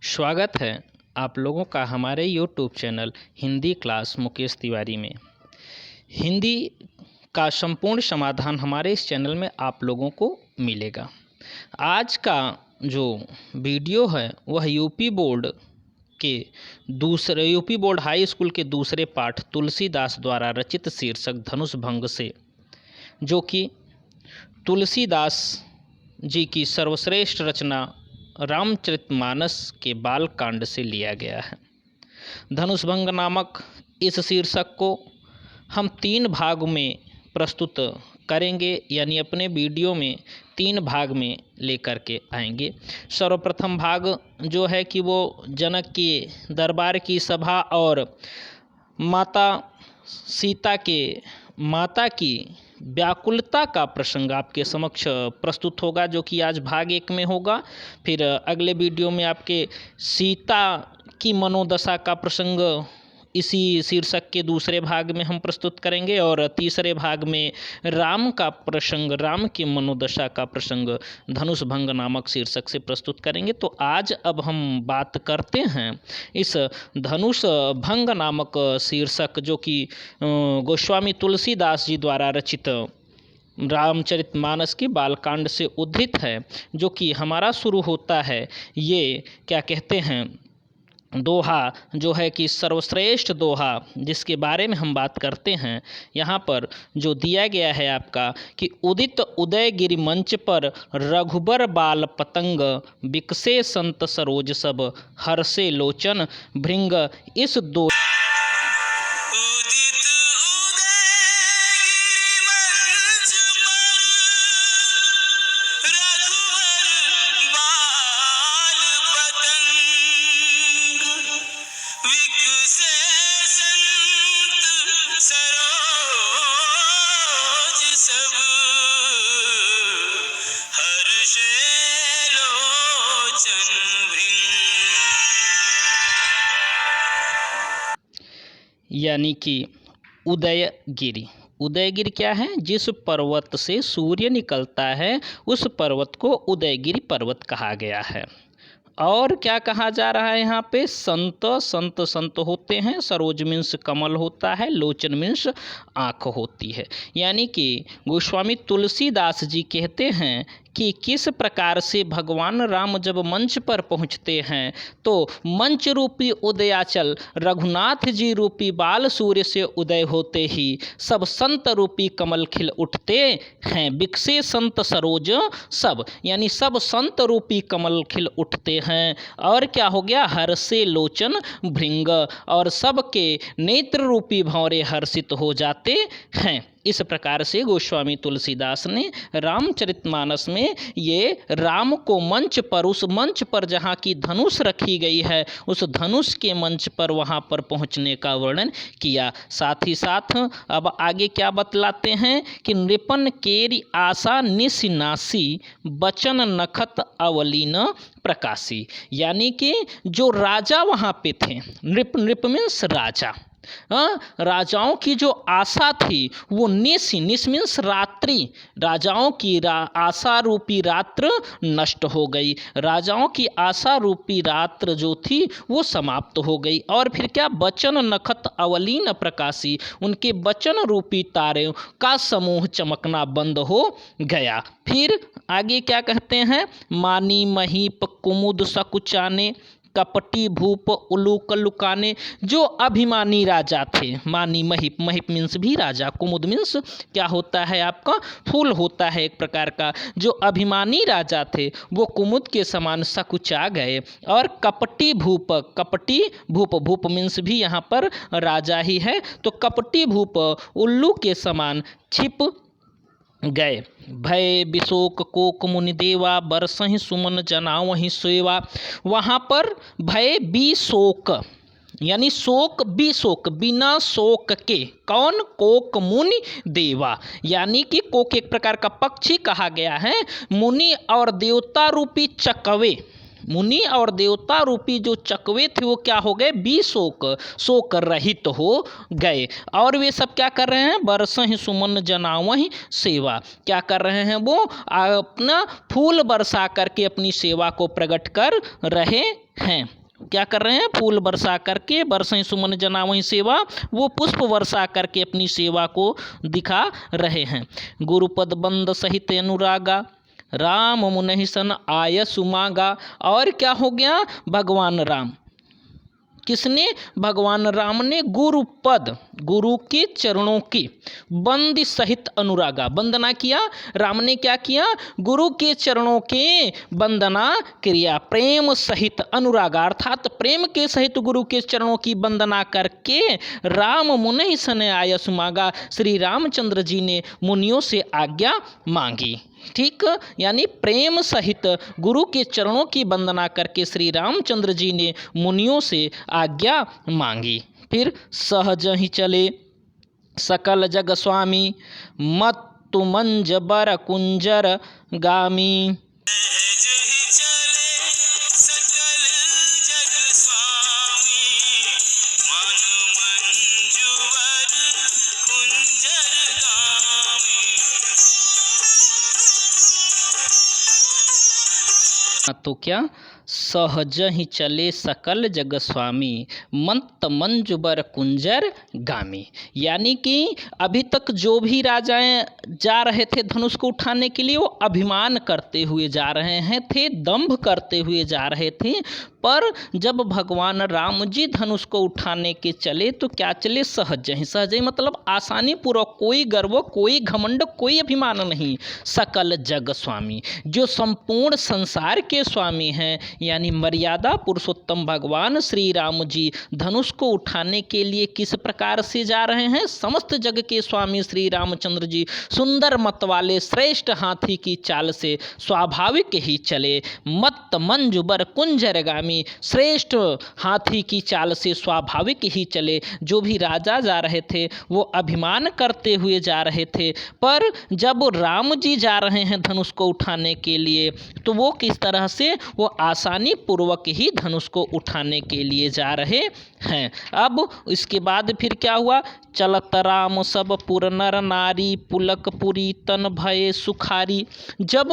स्वागत है आप लोगों का हमारे YouTube channel Hindi class Mukesh Tiwari में। हिंदी का संपूर्ण समाधान हमारे इस चैनल में आप लोगों को मिलेगा। आज का जो वीडियो है वह यूपी बोर्ड हाई स्कूल के दूसरे पाठ तुलसीदास द्वारा रचित शीर्षक धनुष भंग से, जो कि तुलसीदास जी की सर्वश्रेष्ठ रचना रामचरितमानस के बालकांड से लिया गया है। धनुष भंग नामक इस शीर्षक को हम 3 भाग में प्रस्तुत करेंगे, यानी अपने वीडियो में 3 भाग में लेकर के आएंगे। सर्वप्रथम भाग जो है कि वो जनक के दरबार की सभा और माता सीता के माता की व्याकुलता का प्रसंग आपके समक्ष प्रस्तुत होगा, जो कि आज भाग 1 में होगा। फिर अगले वीडियो में आपके सीता की मनोदशा का प्रसंग इसी शीर्षक के दूसरे भाग में हम प्रस्तुत करेंगे, और तीसरे भाग में राम का प्रसंग, राम की मनोदशा का प्रसंग धनुष भंग नामक शीर्षक से प्रस्तुत करेंगे। तो आज अब हम बात करते हैं इस धनुष भंग नामक शीर्षक, जो कि गोस्वामी तुलसीदास जी द्वारा रचित रामचरितमानस के बालकांड से उद्धृत है, जो कि हमारा शुरू होता है ये क्या कहते हैं दोहा, जो है कि सर्वश्रेष्ठ दोहा, जिसके बारे में हम बात करते हैं। यहाँ पर जो दिया गया है आपका कि उदित उदयगिरि मंच पर रघुबर बाल पतंग, बिकसे संत सरोज सब हर्षे लोचन भृंग। इस दो यानी कि उदयगिरि। उदयगिरि क्या है? जिस पर्वत से सूर्य निकलता है उस पर्वत को उदयगिरि पर्वत कहा गया है। और क्या कहा जा रहा है यहाँ पे? संत होते हैं, सरोज मीन्स कमल होता है, लोचन मीन्स आँख होती है। यानी कि गोस्वामी तुलसीदास जी कहते हैं कि किस प्रकार से भगवान राम जब मंच पर पहुँचते हैं तो मंच रूपी उदयाचल रघुनाथ जी रूपी बाल सूर्य से उदय होते ही सब संत रूपी कमल खिल उठते हैं। बिकसे संत सरोज सब, यानी सब संत रूपी कमल खिल उठते हैं। और क्या हो गया? हर्षे लोचन भृंग, और सबके नेत्र रूपी भंवरे हर्षित हो जाते हैं। इस प्रकार से गोस्वामी तुलसीदास ने रामचरितमानस में ये राम को मंच पर, उस मंच पर जहाँ की धनुष रखी गई है, उस धनुष के मंच पर वहाँ पर पहुँचने का वर्णन किया। साथ ही साथ अब आगे क्या बतलाते हैं कि नृपन केरी आशा निशिनासी बचन नखत अवलीन प्रकाशी। यानी कि जो राजा वहाँ पे थे, नृप मीन्स राजा, राजाओं की जो आशा थी वो निश मीन्स रात्रि, राजाओं की आशा रूपी रात्र नष्ट हो गई। राजाओं की आशा रूपी रात्र जो थी वो समाप्त हो गई। और फिर क्या? बचन नखत अवलीन प्रकाशी, उनके बचन रूपी तारे का समूह चमकना बंद हो गया। फिर आगे क्या कहते हैं? मानी महीप कुमुद सकुचाने, कपटी भूप उलूक लुकाने। जो अभिमानी राजा थे, मानी महिप मीन्स भी राजा, कुमुद मीन्स क्या होता है आपका? फूल होता है एक प्रकार का। जो अभिमानी राजा थे वो कुमुद के समान सकुचा गए। और कपटी भूप मीन्स भी यहाँ पर राजा ही है, तो कपटी भूप उल्लू के समान छिप गए। भय बिशोक कोक मुनि देवा, बरसहि सुमन जनावहि सेवा। वहाँ पर भय बिशोक, यानी शोक बिशोक, बिना शोक के। कौन? कोक मुनि देवा, यानी कि कोक एक प्रकार का पक्षी कहा गया है। मुनि और देवता रूपी चकवे, मुनि और देवता रूपी जो चकवे थे वो क्या हो गए? बिशोक, शोक रहित हो गए। और वे सब क्या कर रहे हैं? बरसहि सुमन जनावहि सेवा। क्या कर रहे हैं? वो अपना फूल बरसा करके अपनी सेवा को प्रकट कर रहे हैं। क्या कर रहे हैं, फूल वर्षा करके, बरसें सुमन जनावहीं सेवा, वो पुष्प वर्षा करके अपनी सेवा को दिखा रहे हैं। गुरुपद बंद सहित अनुरागा, राम मुनि सन आय सुमागा। और क्या हो गया, भगवान राम, किसने, भगवान राम ने गुरुपद, गुरु के चरणों की बंद सहित अनुरागा, वंदना किया। राम ने क्या किया, गुरु के चरणों के वंदना क्रिया, प्रेम सहित अनुरागा अर्थात प्रेम के सहित गुरु के चरणों की वंदना करके राम मुनि सन आय सुमागा, श्री रामचंद्र जी ने मुनियों से आज्ञा मांगी। ठीक, यानी प्रेम सहित गुरु के चरणों की वंदना करके श्री रामचंद्र जी ने मुनियों से आज्ञा मांगी। फिर सहज ही चले सकल जग स्वामी, मत्तु मंज बर कुंजर गामी। तो क्या, सहज ही चले सकल जग स्वामी, मत्त मंजु बर कुंजर गामी। यानी कि अभी तक जो भी राजाएं जा रहे थे धनुष को उठाने के लिए, वो अभिमान करते हुए जा रहे हैं थे, दंभ करते हुए जा रहे थे। पर जब भगवान राम जी धनुष को उठाने के चले तो क्या चले, सहज ही। सहज ही मतलब आसानी पूर्वक, कोई गर्व, कोई घमंड, कोई अभिमान नहीं। सकल जग स्वामी, जो संपूर्ण संसार के स्वामी हैं, यानी मर्यादा पुरुषोत्तम भगवान श्री राम जी धनुष को उठाने के लिए किस प्रकार से जा रहे हैं, समस्त जग के स्वामी श्री रामचंद्र जी सुंदर मत वाले श्रेष्ठ हाथी की चाल से स्वाभाविक ही चले। मत्त मंजु बर कुंजर गामी, श्रेष्ठ हाथी की चाल से स्वाभाविक ही चले। जो भी राजा जा रहे थे वो अभिमान करते हुए जा रहे थे, पर जब राम जी जा रहे हैं धनुष को उठाने के लिए तो वो किस तरह से, वो आसानी पूर्वक ही धनुष को उठाने के लिए जा रहे हैं। अब इसके बाद फिर क्या हुआ, चलत राम सब पुर नर नारी, पुलक पुरी तन भय सुखारी। जब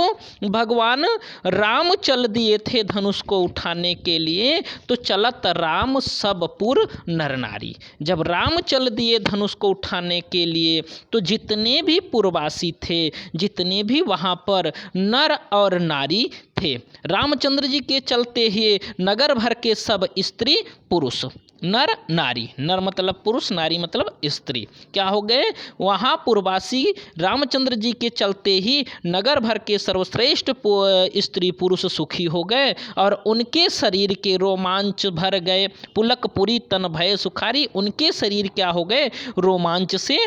भगवान राम चल दिए थे धनुष को उठाने के लिए तो चलत राम सब पुर नर नारी, जब राम चल दिए धनुष को उठाने के लिए तो जितने भी पुरवासी थे, जितने भी वहाँ पर नर और नारी थे, रामचंद्र जी के चलते ही नगर भर के सब स्त्री पुरुष, नर नारी, नर मतलब पुरुष, नारी मतलब स्त्री, क्या हो गए, वहाँ पुरवासी रामचंद्र जी के चलते ही नगर भर के सर्वश्रेष्ठ स्त्री पुरुष सुखी हो गए और उनके शरीर के रोमांच भर गए। पुलक पुरी तन भय सुखारी, उनके शरीर क्या हो गए, रोमांच से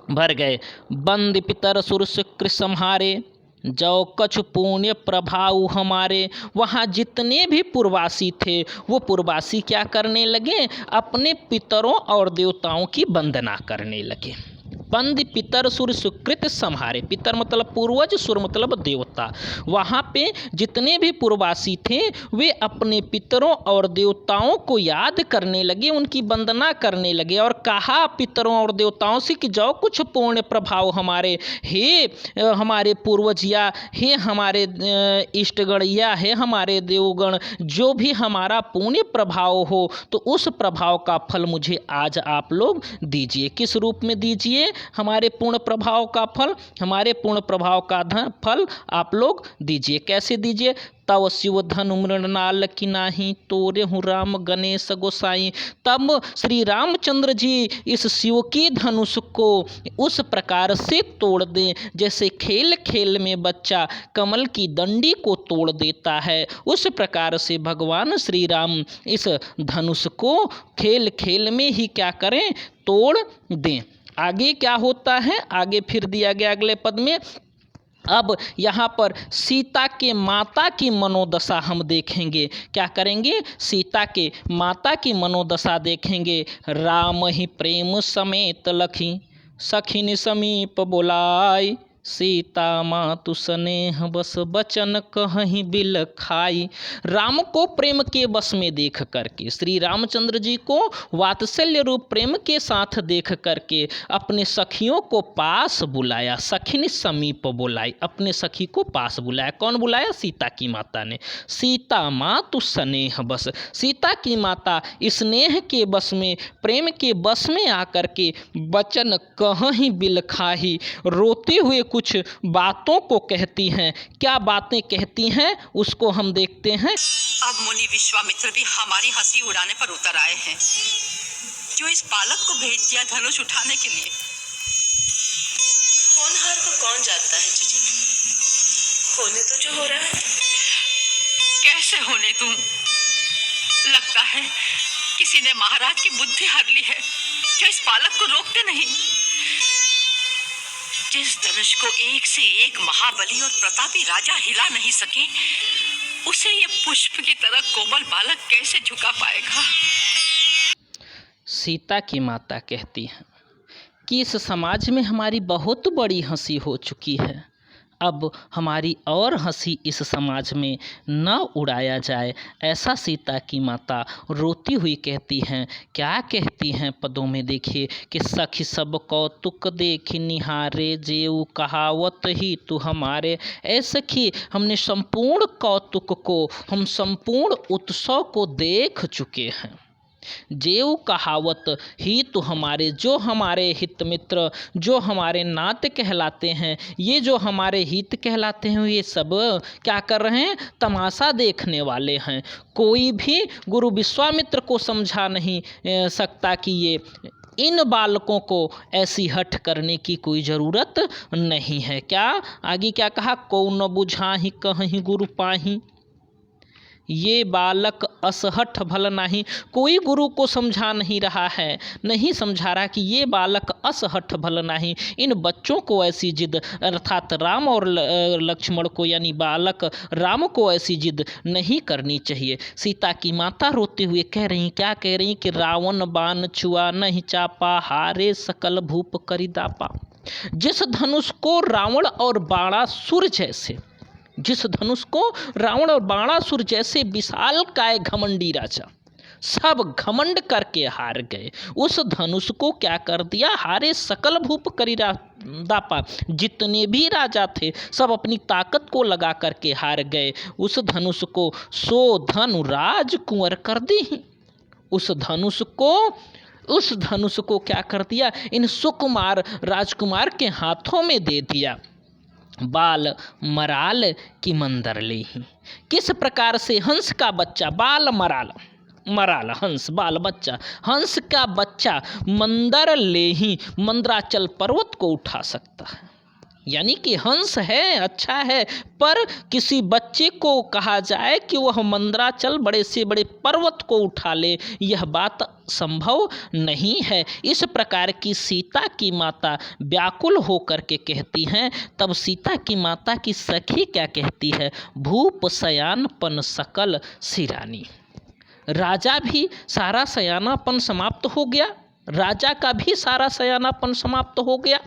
भर गए। बंद पितर सुर शुक्र संहारे, जो कछु पुण्य प्रभाव हमारे। वहाँ जितने भी पुरवासी थे वो पुरवासी क्या करने लगे, अपने पितरों और देवताओं की वंदना करने लगे। बंद पितर सुर सुकृत संहारे, पितर मतलब पूर्वज, सुर मतलब देवता। वहाँ पे जितने भी पुरवासी थे वे अपने पितरों और देवताओं को याद करने लगे, उनकी वंदना करने लगे और कहा पितरों और देवताओं से कि जो कुछ पुण्य प्रभाव हमारे, हे हमारे पूर्वज या हे हमारे इष्टगण या हे हमारे देवगण, जो भी हमारा पुण्य प्रभाव हो तो उस प्रभाव का फल मुझे आज आप लोग दीजिए। किस रूप में दीजिए, हमारे पूर्ण प्रभाव का फल, हमारे पूर्ण प्रभाव का फल आप लोग दीजिए। कैसे दीजिए, तव शिव धनु मृणाल की नाही, तोरे हूँ राम गणेश गोसाई। तब श्री रामचंद्र जी इस शिव की धनुष को उस प्रकार से तोड़ दें जैसे खेल खेल में बच्चा कमल की डंडी को तोड़ देता है, उस प्रकार से भगवान श्री राम इस धनुष को खेल खेल में ही क्या करें, तोड़ दें। आगे क्या होता है, आगे फिर दिया गया अगले पद में। अब यहाँ पर सीता के माता की मनोदशा हम देखेंगे, क्या करेंगे, सीता के माता की मनोदशा देखेंगे। राम ही प्रेम समेत लखी, सखिन समीप बुलाई, सीता मातु स्नेह बस बचन कहीं बिल खाई। राम को प्रेम के बस में देख करके, श्री रामचंद्र जी को वात्सल्य रूप प्रेम के साथ देख करके अपने सखियों को पास बुलाया। सखिन समीप बुलाई, अपने सखी को पास बुलाया। कौन बुलाया? सीता की माता ने। सीता मातु स्नेह बस, सीता की माता स्नेह के बस में, प्रेम के बस में आकर के बचन कहीं बिल खाही, रोते हुए कुछ बातों को कहती हैं। क्या बातें कहती हैं उसको हम देखते हैं। अब मुनि विश्वामित्र भी हमारी हंसी उड़ाने पर उतर आए हैं, जो इस बालक को भेज दिया धनुष उठाने के लिए। होनहार को कौन जानता है जीजी, होने तो जो हो रहा है। कैसे होने दूं? लगता है किसी ने महाराज की बुद्धि हर ली है, जो इस बालक को रोकते नहीं। जिस धनुष को एक से एक महाबली और प्रतापी राजा हिला नहीं सके, उसे ये पुष्प की तरह कोमल बालक कैसे झुका पाएगा? सीता की माता कहती हैं कि इस समाज में हमारी बहुत बड़ी हंसी हो चुकी है, अब हमारी और हंसी इस समाज में न उड़ाया जाए। ऐसा सीता की माता रोती हुई कहती हैं। क्या कहती हैं पदों में देखिए कि सखी सब कौतुक देखी निहारे, जेऊ कहावत ही तू हमारे। ऐ सखी, हमने संपूर्ण कौतुक को, हम संपूर्ण उत्सव को देख चुके हैं। जेऊ कहावत ही तो हमारे, जो हमारे हित मित्र, जो हमारे नाते कहलाते हैं, ये जो हमारे हित कहलाते हैं, ये सब क्या कर रहे हैं? तमाशा देखने वाले हैं। कोई भी गुरु विश्वामित्र को समझा नहीं सकता कि ये इन बालकों को ऐसी हठ करने की कोई ज़रूरत नहीं है। क्या आगे क्या कहा? को न बुझाही कहीं गुरु पाही, ये बालक असहठ भल नाही। कोई गुरु को समझा नहीं रहा है, नहीं समझा रहा कि ये बालक असहठ भल नाही। इन बच्चों को ऐसी जिद, अर्थात राम और लक्ष्मण को, यानी बालक राम को ऐसी जिद नहीं करनी चाहिए। सीता की माता रोते हुए कह रही, क्या कह रही कि रावण बाण छुआ नहीं चापा, हारे सकल भूप करिदापा। जिस धनुष को रावण और बाणासुर जैसे, जिस धनुष को रावण और बाणासुर जैसे विशाल काय घमंडी राजा सब घमंड करके हार गए, उस धनुष को क्या कर दिया? हारे सकल भूप करिदापा। जितने भी राजा थे सब अपनी ताकत को लगा करके हार गए। उस धनुष को सो धनु राज कुंवर कर दी। उस धनुष को क्या कर दिया? इन सुकुमार राजकुमार के हाथों में दे दिया। बाल मराल की मंदर ले ही। किस प्रकार से हंस का बच्चा, बाल मराल हंस, बाल बच्चा, हंस का बच्चा मंदर ले ही मंदराचल पर्वत को उठा सकता है। यानी कि हंस है, अच्छा है, पर किसी बच्चे को कहा जाए कि वह मंदराचल बड़े से बड़े पर्वत को उठा ले, यह बात संभव नहीं है। इस प्रकार की सीता की माता व्याकुल होकर के कहती हैं। तब सीता की माता की सखी क्या कहती है? भूप सयानपन सकल सिरानी। राजा भी सारा सयानापन समाप्त हो गया, राजा का भी सारा सयानापन समाप्त हो गया।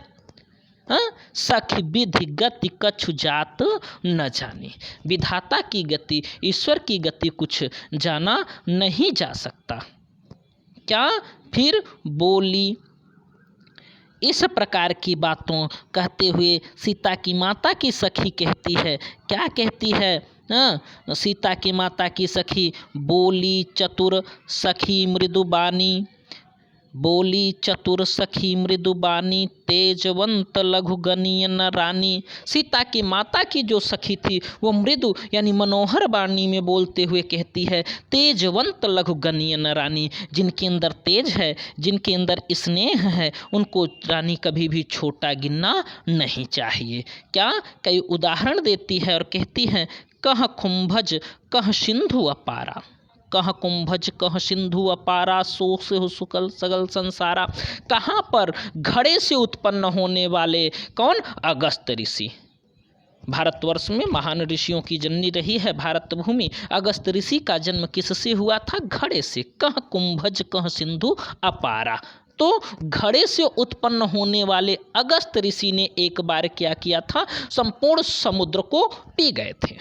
सखी विधि गति कछु जात न जानी। विधाता की गति, ईश्वर की गति कुछ जाना नहीं जा सकता। क्या फिर बोली? इस प्रकार की बातों कहते हुए सीता की माता की सखी कहती है, क्या कहती है? सीता की माता की सखी बोली चतुर सखी मृदुबानी, बोली चतुर सखी मृदुबानी, तेजवंत लघु गनीय न रानी। सीता की माता की जो सखी थी वो मृदु यानी मनोहर वाणी में बोलते हुए कहती है, तेजवंत लघु गनीय न रानी। जिनके अंदर तेज है, जिनके अंदर स्नेह है, उनको रानी कभी भी छोटा गिनना नहीं चाहिए। क्या कई उदाहरण देती है और कहती है, कह कुंभज कह सिंधु अपारा, कह कुंभज कह सिंधु अपारा, सो से हो सुकल सगल संसारा। कहाँ पर? घड़े से उत्पन्न होने वाले कौन? अगस्त ऋषि। भारतवर्ष में महान ऋषियों की जननी रही है भारत भूमि। अगस्त ऋषि का जन्म किससे हुआ था? घड़े से। कह कुंभज कह सिंधु अपारा, तो घड़े से उत्पन्न होने वाले अगस्त ऋषि ने एक बार क्या किया था, संपूर्ण समुद्र को पी गए थे।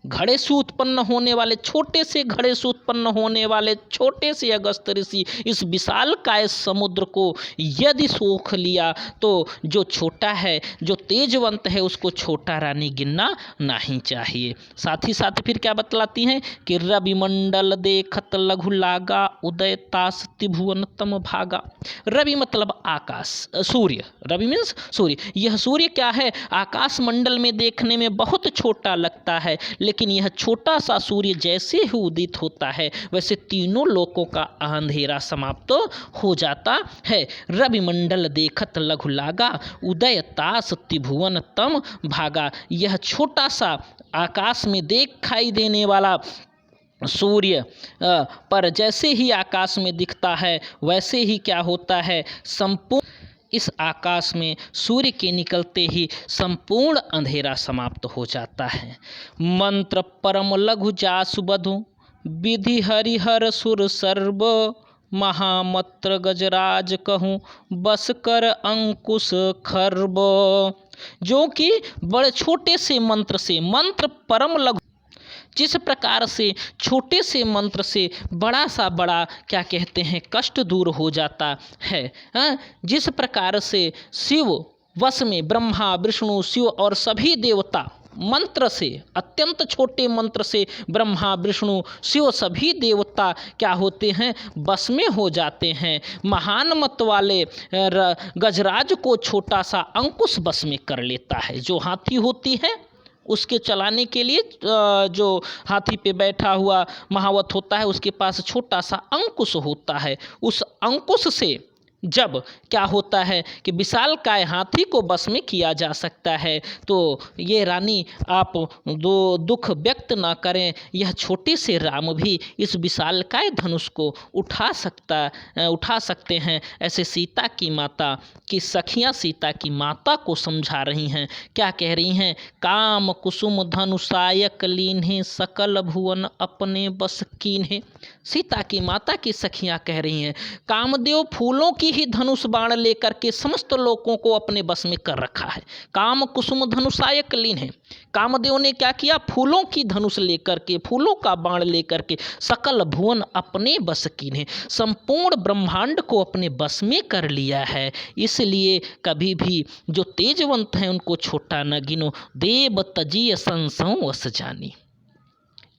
घड़े से उत्पन्न होने वाले छोटे से घड़े से उत्पन्न होने वाले छोटे से अगस्त ऋषि इस विशालकाय समुद्र को यदि सोख लिया तो जो छोटा है, जो तेजवंत है, उसको छोटा रानी गिनना नहीं चाहिए। साथ ही साथ फिर क्या बतलाती हैं कि रवि मंडल देखत लघु लागा, उदय तास त्रिभुवन तम भागा। रवि मतलब आकाश, सूर्य, रवि मीन्स सूर्य। यह सूर्य क्या है, आकाश मंडल में देखने में बहुत छोटा लगता है, लेकिन यह छोटा सा सूर्य जैसे ही उदित होता है वैसे तीनों लोकों का अंधेरा समाप्त हो जाता है। रवि मंडल देखत लघु लागा, उदय तास त्रिभुवन तम भागा। यह छोटा सा आकाश में दिखाई देने वाला सूर्य पर जैसे ही आकाश में दिखता है वैसे ही क्या होता है, संपूर्ण इस आकाश में सूर्य के निकलते ही संपूर्ण अंधेरा समाप्त हो जाता है। मंत्र परम लघु जासु बधु, विधि हरिहर सुर सर्व, महामत्र गजराज कहूँ बस कर अंकुश खर्ब। जो कि बड़े छोटे से मंत्र से, मंत्र परम लघु, जिस प्रकार से छोटे से मंत्र से बड़ा सा बड़ा क्या कहते हैं कष्ट दूर हो जाता है, जिस प्रकार से शिव वश में ब्रह्मा विष्णु शिव और सभी देवता मंत्र से, अत्यंत छोटे मंत्र से ब्रह्मा विष्णु शिव सभी देवता क्या होते हैं, बस में हो जाते हैं। महान मत वाले गजराज को छोटा सा अंकुश बस में कर लेता है। जो हाथी होती है उसके चलाने के लिए जो हाथी पे बैठा हुआ महावत होता है उसके पास छोटा सा अंकुश होता है। उस अंकुश से जब क्या होता है कि विशालकाय हाथी को बस में किया जा सकता है। तो ये रानी आप दुख व्यक्त ना करें, यह छोटे से राम भी इस विशालकाय धनुष को उठा सकते हैं। ऐसे सीता की माता की सखियां सीता की माता को समझा रही हैं। क्या कह रही हैं, काम कुसुम धनुषायक लीन्हे, सकल भुवन अपने बस कीन्हे। सीता की माता की सखियां कह रही हैं, कामदेव फूलों की ही धनुष बाण लेकर के समस्त लोगों को अपने बस में कर रखा है। काम कुसुम धनुषायक लीन्हे, कामदेव ने क्या किया, फूलों की धनुष लेकर के, फूलों का बाण लेकर के सकल भुवन अपने बस कीन्हे, संपूर्ण ब्रह्मांड को अपने बस में कर लिया है। इसलिए कभी भी जो तेजवंत हैं उनको छोटा न गिनो, देव तजीय संसों वस जानी।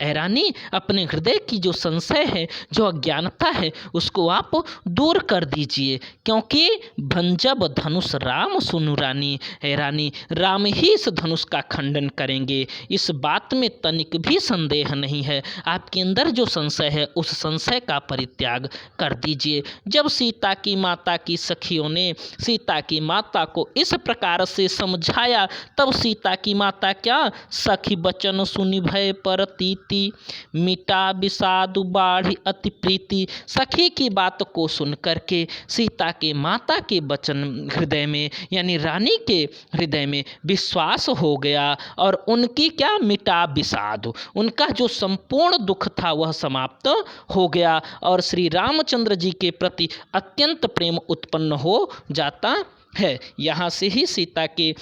ऐ रानी, अपने हृदय की जो संशय है, जो अज्ञानता है, उसको आप दूर कर दीजिए, क्योंकि भंजब धनुष राम सुनु रानी। ऐ रानी, राम ही इस धनुष का खंडन करेंगे, इस बात में तनिक भी संदेह नहीं है। आपके अंदर जो संशय है उस संशय का परित्याग कर दीजिए। जब सीता की माता की सखियों ने सीता की माता को इस प्रकार से समझाया, तब सीता की माता क्या, सखी बचन सुनि भय परती मिटा विषादु बाढ़ी अति प्रीति। सखी की बात को सुन करके सीता के माता के वचन हृदय में, यानी रानी के हृदय में विश्वास हो गया और उनकी क्या, मिटा विषादु, उनका जो संपूर्ण दुख था वह समाप्त हो गया और श्री रामचंद्र जी के प्रति अत्यंत प्रेम उत्पन्न हो जाता है। यहाँ से ही सीता के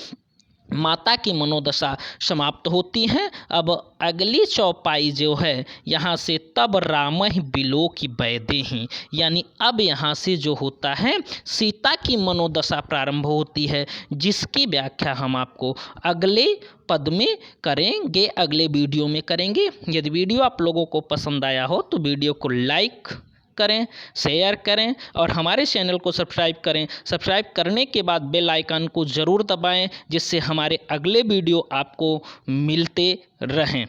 माता की मनोदशा समाप्त होती है। अब अगली चौपाई जो है यहाँ से, तब राम ही बिलो की बैदे ही, यानी अब यहाँ से जो होता है सीता की मनोदशा प्रारंभ होती है, जिसकी व्याख्या हम आपको अगले पद में करेंगे, अगले वीडियो में करेंगे। यदि वीडियो आप लोगों को पसंद आया हो तो वीडियो को लाइक करें, शेयर करें और हमारे चैनल को सब्सक्राइब करें। सब्सक्राइब करने के बाद बेल आइकन को ज़रूर दबाएं, जिससे हमारे अगले वीडियो आपको मिलते रहें।